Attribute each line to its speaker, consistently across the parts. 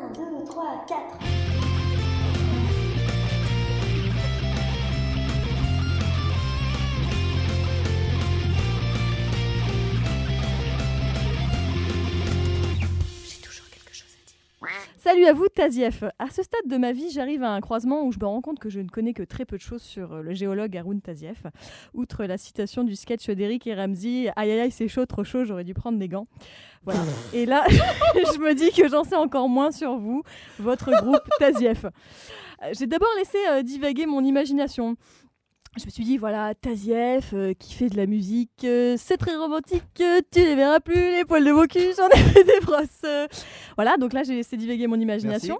Speaker 1: 1, 2, 3, 4.
Speaker 2: Salut à vous, Tazief. À ce stade de ma vie, j'arrive à un croisement où je me rends compte que je ne connais que très peu de choses sur le géologue Haroun Tazief. Outre la citation du sketch d'Eric et Ramsey, aïe aïe aïe, c'est chaud, trop chaud, j'aurais dû prendre des gants. Voilà. Et là, je me dis que j'en sais encore moins sur vous, votre groupe Tazief. J'ai d'abord laissé divaguer mon imagination. Je me suis dit, voilà, Tazief qui fait de la musique, c'est très romantique, tu les verras plus, les poils de mon cul, j'en ai fait des brosses. Voilà, donc là j'ai laissé divaguer mon imagination.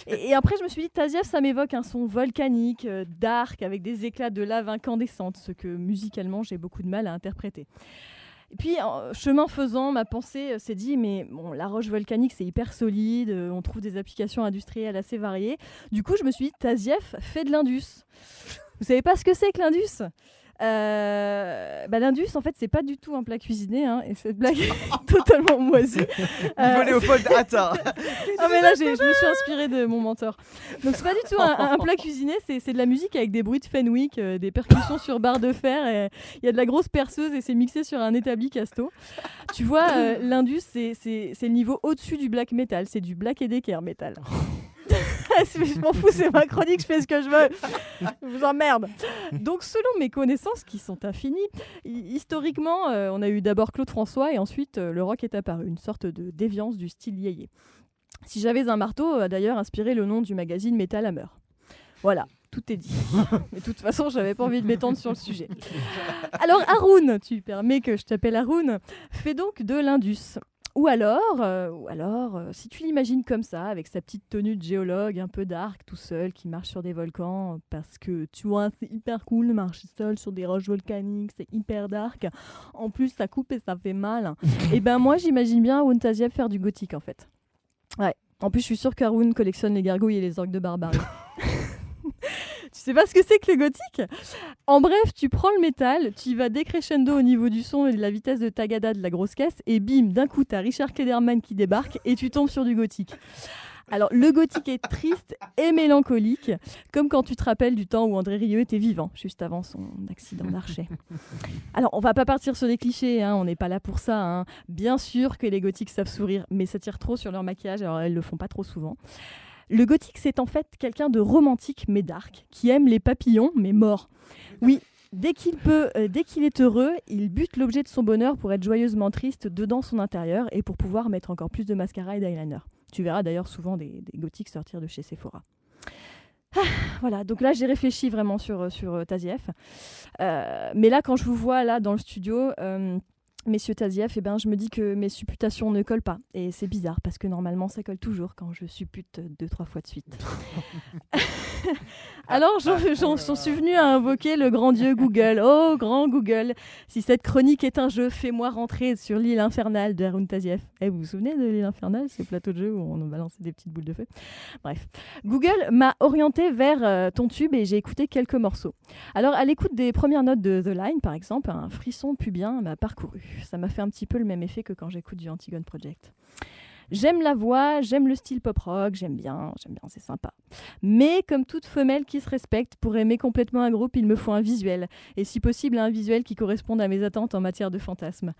Speaker 2: Et après je me suis dit, Tazief, ça m'évoque un son volcanique, dark, avec des éclats de lave incandescente, ce que musicalement j'ai beaucoup de mal à interpréter. Et puis, chemin faisant, ma pensée s'est dit, mais bon, la roche volcanique, c'est hyper solide, on trouve des applications industrielles assez variées. Du coup, je me suis dit, Tazief fait de l'Indus. Vous savez pas ce que c'est que l'Indus ? L'Indus, en fait, c'est pas du tout un plat cuisiné, hein, et cette blague est totalement moisie.
Speaker 3: Léopold, attends.
Speaker 2: Ah mais là, je me suis inspirée de mon mentor. Donc c'est pas du tout un plat cuisiné, c'est de la musique avec des bruits de Fenwick, des percussions sur barre de fer, il y a de la grosse perceuse et c'est mixé sur un établi casto. Tu vois, l'Indus, c'est le niveau au-dessus du black metal, c'est du Black & Decker metal. Je m'en fous, c'est ma chronique, je fais ce que je veux. Je vous emmerde. Donc, selon mes connaissances, qui sont infinies, historiquement, on a eu d'abord Claude François et ensuite le rock est apparu, une sorte de déviance du style yéyé. Si j'avais un marteau, a d'ailleurs inspiré le nom du magazine Metal Hammer. Voilà, tout est dit. Mais de toute façon, j'avais pas envie de m'étendre sur le sujet. Alors, Haroun, tu permets que je t'appelle Haroun, fais donc de l'Indus. Ou alors, si tu l'imagines comme ça, avec sa petite tenue de géologue un peu dark, tout seul, qui marche sur des volcans, parce que tu vois, c'est hyper cool de marcher seul sur des roches volcaniques, c'est hyper dark. En plus, ça coupe et ça fait mal. Et ben moi, j'imagine bien Haroun Tazief faire du gothique, en fait. Ouais. En plus, je suis sûre qu'Haroun collectionne les gargouilles et les orques de barbarie. Tu sais pas ce que c'est que le gothique ? En bref, tu prends le métal, tu y vas décrescendo au niveau du son et de la vitesse de tagada de la grosse caisse, et bim, d'un coup, t'as Richard Klederman qui débarque et tu tombes sur du gothique. Alors, le gothique est triste et mélancolique, comme quand tu te rappelles du temps où André Rieu était vivant, juste avant son accident d'archet. Alors, on va pas partir sur des clichés, hein, on n'est pas là pour ça. Hein. Bien sûr que les gothiques savent sourire, mais ça tire trop sur leur maquillage, alors elles le font pas trop souvent. Le gothique, c'est en fait quelqu'un de romantique mais dark, qui aime les papillons mais morts. Oui, dès qu'il peut, dès qu'il est heureux, il bute l'objet de son bonheur pour être joyeusement triste dedans son intérieur et pour pouvoir mettre encore plus de mascara et d'eyeliner. Tu verras d'ailleurs souvent des gothiques sortir de chez Sephora. Voilà, donc là j'ai réfléchi vraiment sur Tazief. Mais là quand je vous vois là dans le studio... Messieurs Tazief, je me dis que mes supputations ne collent pas. Et c'est bizarre, parce que normalement, ça colle toujours quand je suppute 2-3 fois de suite. Alors, j'en suis venue à invoquer le grand dieu Google. Oh, grand Google, si cette chronique est un jeu, fais-moi rentrer sur l'île infernale de Haroun Tazief. Vous vous souvenez de l'île infernale, ce plateau de jeu où on balançait des petites boules de feu ? Bref. Google m'a orientée vers ton tube et j'ai écouté quelques morceaux. Alors, à l'écoute des premières notes de The Line, par exemple, un frisson pubien m'a parcouru. Ça m'a fait un petit peu le même effet que quand j'écoute du Antigone Project. J'aime la voix, j'aime le style pop-rock, j'aime bien, c'est sympa. Mais comme toute femelle qui se respecte, pour aimer complètement un groupe, il me faut un visuel. Et si possible, un visuel qui corresponde à mes attentes en matière de fantasme.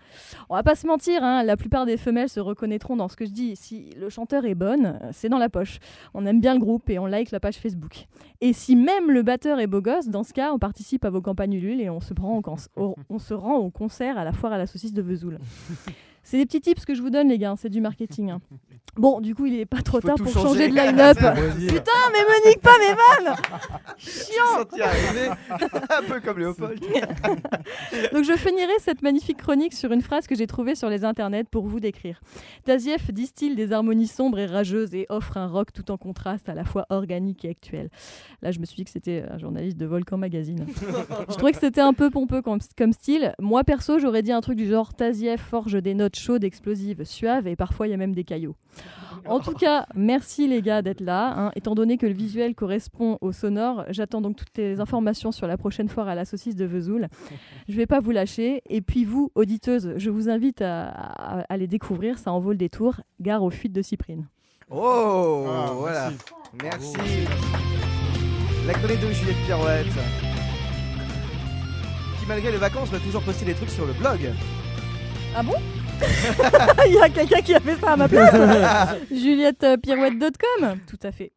Speaker 2: On va pas se mentir, hein, la plupart des femelles se reconnaîtront dans ce que je dis. Si le chanteur est bonne, c'est dans la poche. On aime bien le groupe et on like la page Facebook. Et si même le batteur est beau gosse, dans ce cas, on participe à vos campagnes Ulule et on se rend au concert à la foire à la saucisse de Vesoul. C'est des petits tips que je vous donne, les gars, c'est du marketing. Hein. Bon, du coup, il est pas trop tard pour changer de line-up. Putain, mais me nique pas mes vannes. Chiant.
Speaker 3: Un peu comme Léopold.
Speaker 2: Donc, je finirai cette magnifique chronique sur une phrase que j'ai trouvée sur les internets pour vous décrire. Tazief distille des harmonies sombres et rageuses et offre un rock tout en contraste, à la fois organique et actuel. Là, je me suis dit que c'était un journaliste de Volcan Magazine. Je trouvais que c'était un peu pompeux comme style. Moi, perso, j'aurais dit un truc du genre Tazief forge des notes chaudes, explosives, suaves et parfois il y a même des caillots. En tout cas, merci les gars d'être là. Hein. Étant donné que le visuel correspond au sonore, j'attends donc toutes les informations sur la prochaine foire à la saucisse de Vesoul. Je ne vais pas vous lâcher. Et puis vous, auditeuses, je vous invite à les découvrir. Ça en vaut le détour. Gare aux fuites de Cyprine.
Speaker 3: Oh,
Speaker 1: Ah,
Speaker 3: voilà.
Speaker 1: merci.
Speaker 3: Merci. La chronique de Juliette Pirouette. Qui, malgré les vacances, va toujours poster des trucs sur le blog.
Speaker 2: Ah bon? Il y a quelqu'un qui a fait ça à ma place. JuliettePirouette.com. Tout à fait.